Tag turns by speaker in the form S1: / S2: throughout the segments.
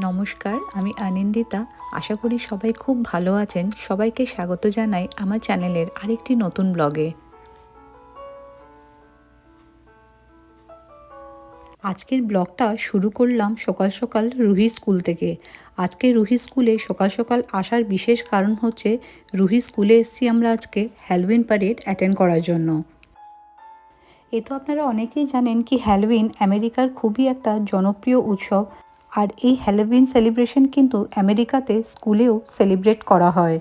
S1: নমস্কার, আমি আনন্দিতা। আশা করি সবাই খুব ভালো আছেন। সবাইকে স্বাগত জানাই আমার চ্যানেলের আরেকটি নতুন ব্লগে। আজকের ব্লগটা শুরু করলাম সকাল সকাল রুহি স্কুল থেকে। আজকে রুহি স্কুলে সকাল সকাল আসার বিশেষ কারণ হচ্ছে রুহি স্কুলে এসেছি আমরা আজকে হ্যালোউইন প্যারেড অ্যাটেন্ড করার জন্য। এ তো আপনারা অনেকেই জানেন কি হ্যালোউইন আমেরিকার খুবই একটা জনপ্রিয় উৎসব। আর এই হ্যালোউইন সেলিব্রেশন কিন্তু আমেরিকাতে স্কুলেও সেলিব্রেট করা হয়।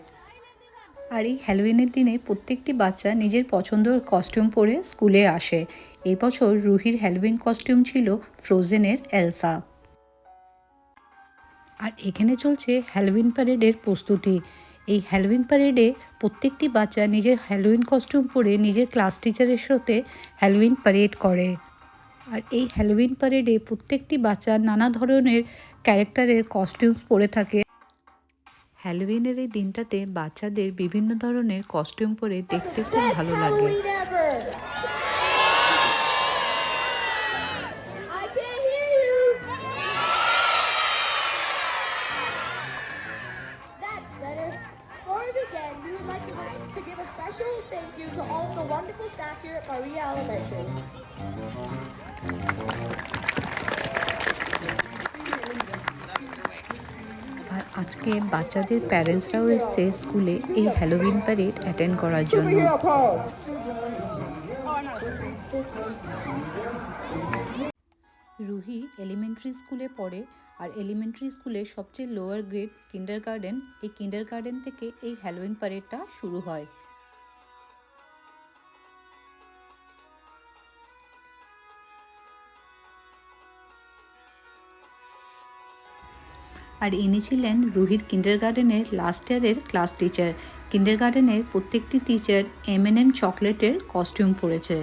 S1: আর এই হ্যালোউইনের দিনে প্রত্যেকটি বাচ্চা নিজের পছন্দের কস্টিউম পরে স্কুলে আসে। এই বছর রুহির হ্যালোউইন কস্টিউম ছিল ফ্রোজেনের এলসা। আর এখানে চলছে হ্যালোউইন প্যারেডের প্রস্তুতি। এই হ্যালোউইন প্যারেডে প্রত্যেকটি বাচ্চা নিজের হ্যালোউইন কস্টিউম পরে নিজের ক্লাস টিচারের সাথে হ্যালোউইন প্যারেড করে। আর এই হ্যালোউইন প্যারেডে প্রত্যেকটি বাচ্চা নানা ধরনের ক্যারেক্টারের কস্টিউমস পরে থাকে। হ্যালোউইনের এই দিনটাতে বাচ্চাদের বিভিন্ন ধরনের কস্টিউম পরে দেখতে খুব ভালো লাগে। আর আজকে বাচ্চাদের প্যারেন্টসরাও এসছে স্কুলে এই হ্যালোউইন প্যারেড অ্যাটেন্ড করার জন্য। রুহি এলিমেন্টারি স্কুলে পড়ে। আর এলিমেন্টারি স্কুলের সবচেয়ে লোয়ার গ্রেড কিন্ডারগার্টেন। এই কিন্ডারগার্টেন থেকে এই হ্যালোউইন প্যারেডটা শুরু হয়। আর ইনি ছিলেন রুহির কিন্ডারগার্টেনের লাস্ট ইয়ারের ক্লাস টিচার। কিন্ডারগার্টেনের প্রত্যেকটি টিচার M&M চকলেটের কস্টিউম পরেছে।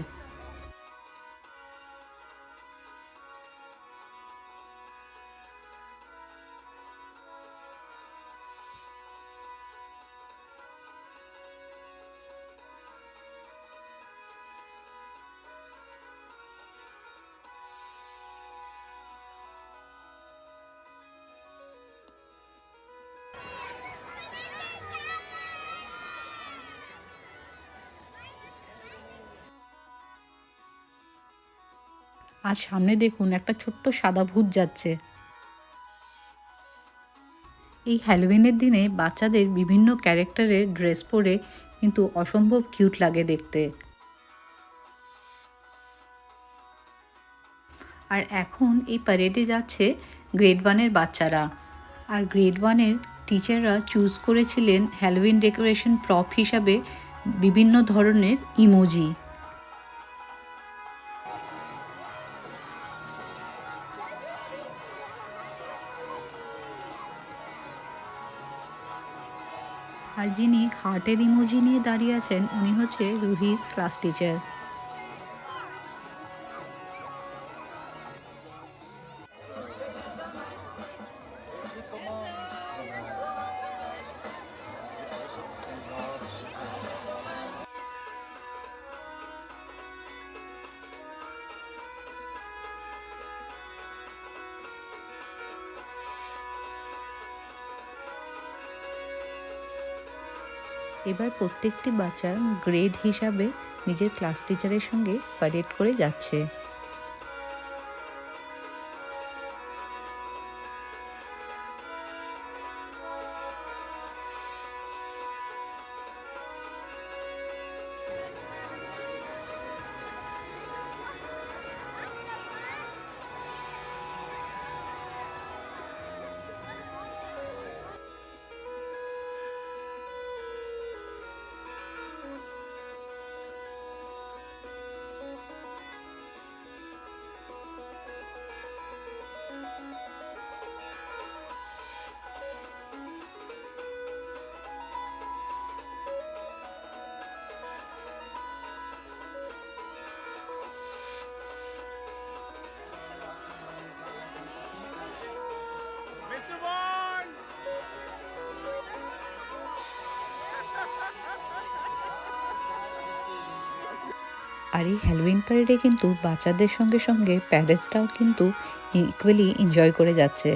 S1: আর সামনে দেখুন একটা ছোট্ট সাদা ভূত যাচ্ছে। এই হ্যালোউইনের দিনে বাচ্চাদের বিভিন্ন ক্যারেক্টারের ড্রেস পরে কিন্তু অসম্ভব কিউট লাগে দেখতে। আর এখন এই প্যারেডে যাচ্ছে গ্রেড 1-এর বাচ্চারা। আর গ্রেড 1-এর টিচাররা চুজ করেছিলেন হ্যালোউইন ডেকোরেশন প্রপ হিসাবে বিভিন্ন ধরনের ইমোজি। আর যিনি হার্টের ইমোজি নিয়ে দাঁড়িয়ে আছেন উনি হচ্ছে রুহির ক্লাস টিচার। এবার প্রত্যেকটি বাচ্চা গ্রেড হিসাবে নিজের ক্লাস টিচারের সঙ্গে প্যারেড করে যাচ্ছে। আর এই হ্যালোউইন প্যারেডে কিন্তু বাচ্চাদের সঙ্গে সঙ্গে প্যারেন্টসরাও কিন্তু ইকুয়ালি এনজয় করে যাচ্ছে।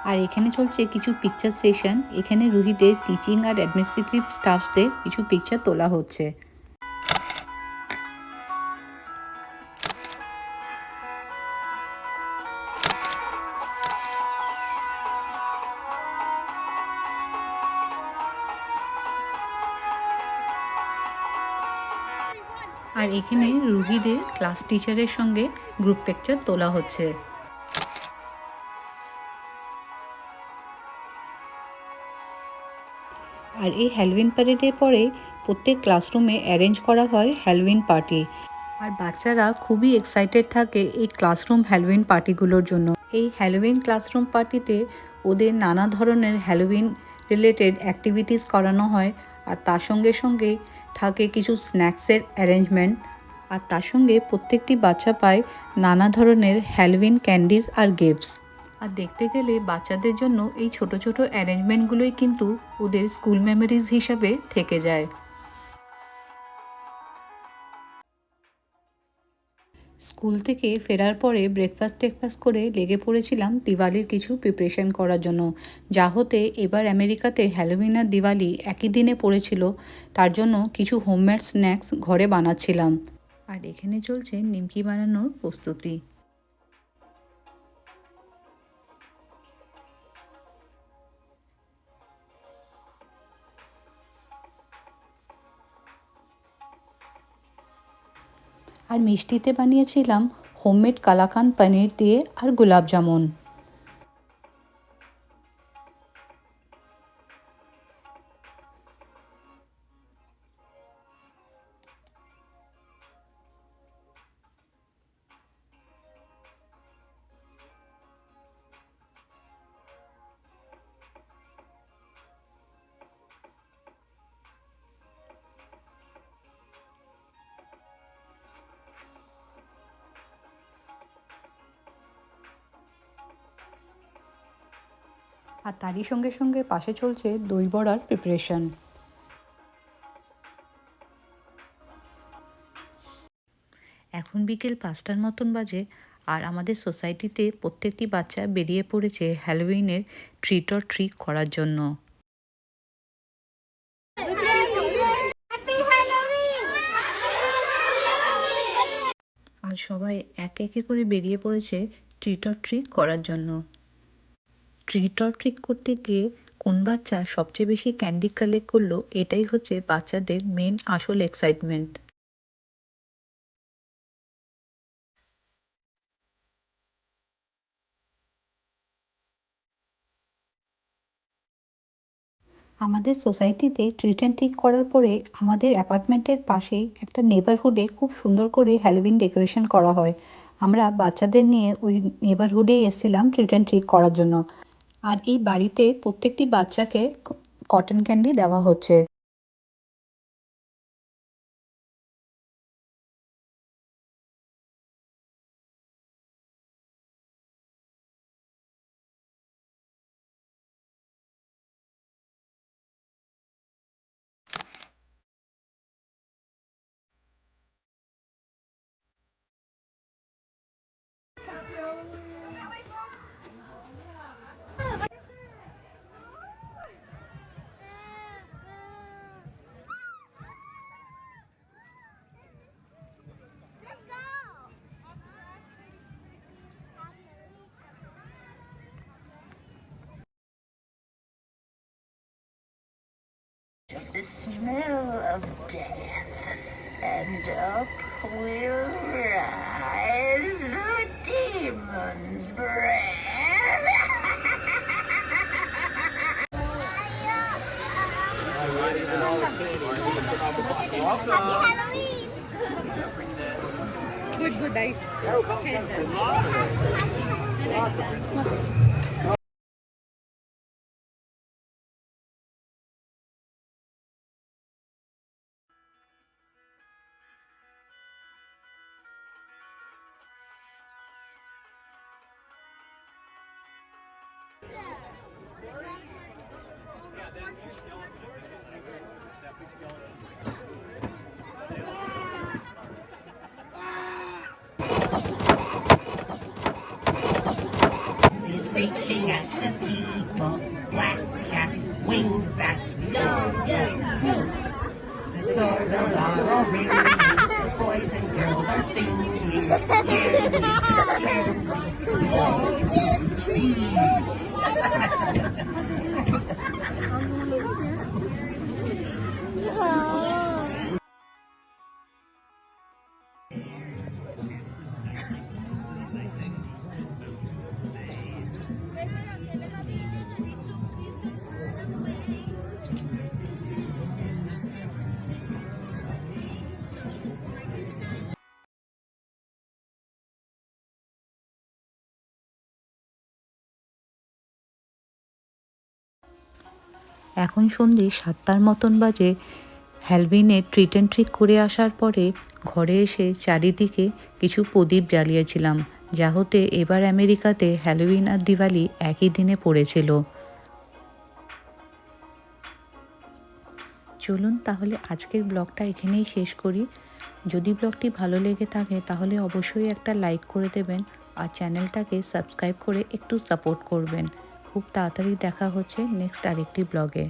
S1: আর এখানে চলছে কিছু পিকচার সেশন। এখানে রুহিদের টিচিং আর অ্যাডমিনিস্ট্রেটিভ স্টাফসদের কিছু পিকচার তোলা হচ্ছে। আর এখানে রুহিদের ক্লাস টিচারের সঙ্গে গ্রুপ পিকচার তোলা হচ্ছে। আর এই হ্যালোউইন প্যারেডের পরে প্রত্যেক ক্লাসরুমে অ্যারেঞ্জ করা হয় হ্যালোউইন পার্টি। আর বাচ্চারা খুবই এক্সাইটেড থাকে এই ক্লাসরুম হ্যালোউইন পার্টিগুলোর জন্য। এই হ্যালোউইন ক্লাসরুম পার্টিতে ওদের নানা ধরনের হ্যালোউইন রিলেটেড অ্যাক্টিভিটিস করানো হয়। আর তার সঙ্গে সঙ্গে থাকে কিছু স্ন্যাক্সের অ্যারেঞ্জমেন্ট। আর তার সঙ্গে প্রত্যেকটি বাচ্চা পায় নানা ধরনের হ্যালোউইন ক্যান্ডিজ আর গিফটস। আর দেখতে গেলে বাচ্চাদের জন্য এই ছোট ছোট অ্যারেঞ্জমেন্টগুলোই কিন্তু ওদের স্কুল মেমোরিজ হিসাবে থেকে যায়। স্কুল থেকে ফেরার পরে ব্রেকফাস্ট করে লেগে পড়েছিলাম দিওয়ালির কিছু প্রিপারেশন করার জন্য। যা হতে এবার আমেরিকাতে হ্যালোউইন আর দিওয়ালি একই দিনে পড়েছিল, তার জন্য কিছু হোমমেড স্ন্যাক্স ঘরে বানাচ্ছিলাম। আর এখানে চলছে নিমকি বানানোর প্রস্তুতি। আর মিষ্টিতে বানিয়েছিলাম হোমমেড কালাকান পনির দিয়ে আর গোলাপ জামুন। আর তারই সঙ্গে সঙ্গে পাশে চলছে দই বড়ার প্রিপারেশন। এখন বিকেল 5টার মতন বাজে, আর আমাদের সোসাইটিতে প্রত্যেকটি বাচ্চা বেরিয়ে পড়েছে হ্যালোউইনের ট্রিট অর ট্রিট করার জন্য। আর সবাই একে একে করে বেরিয়ে পড়েছে ট্রিট অর ট্রিট করার জন্য। ট্রিট অর ট্রিট করতে গিয়ে কোন বাচ্চা সবচেয়ে বেশি ক্যান্ডি কালেক্ট করলো, এটাই হচ্ছে বাচ্চাদের মেন আসল এক্সাইটমেন্ট। আমাদের সোসাইটিতে ট্রিট অ্যান্ড ট্রিট করার পরে আমাদের অ্যাপার্টমেন্টের পাশেই একটা নেবারহুডে খুব সুন্দর করে হ্যালোউইন ডেকোরেশন করা হয়। আমরা বাচ্চাদের নিয়ে ওই নেবারহুডেই এসেছিলাম ট্রিট অ্যান্ড ট্রিট করার জন্য। আর এই বাড়িতে প্রত্যেকটি বাচ্চাকে কটন ক্যান্ডি দেওয়া হচ্ছে।
S2: The smell of death, and up will rise the demon's breath. He's reaching at the people. Black cats, winged bats, no, yes, no. The doorbells are all ringing. The boys and girls are singing. Can we all get trees?
S1: এখন সন্ধে 7টার মতন বাজে। হ্যালোউইনে treat and treat করে আসার পরে ঘরে এসে চারিদিকে কিছু প্রদীপ জ্বালিয়েছিলাম, যা হতে এবার আমেরিকাতে হ্যালোউইন আর দিওয়ালি একই দিনে পড়েছিল। চলুন তাহলে আজকের ব্লগটা এখানেই শেষ করি। যদি ব্লগটি ভালো লেগে থাকে তাহলে অবশ্যই একটা লাইক করে দেবেন, আর চ্যানেলটাকে সাবস্ক্রাইব করে একটু সাপোর্ট করবেন। খুব তাড়াতাড়ি দেখা হচ্ছে নেক্সট আরেকটি ব্লগে।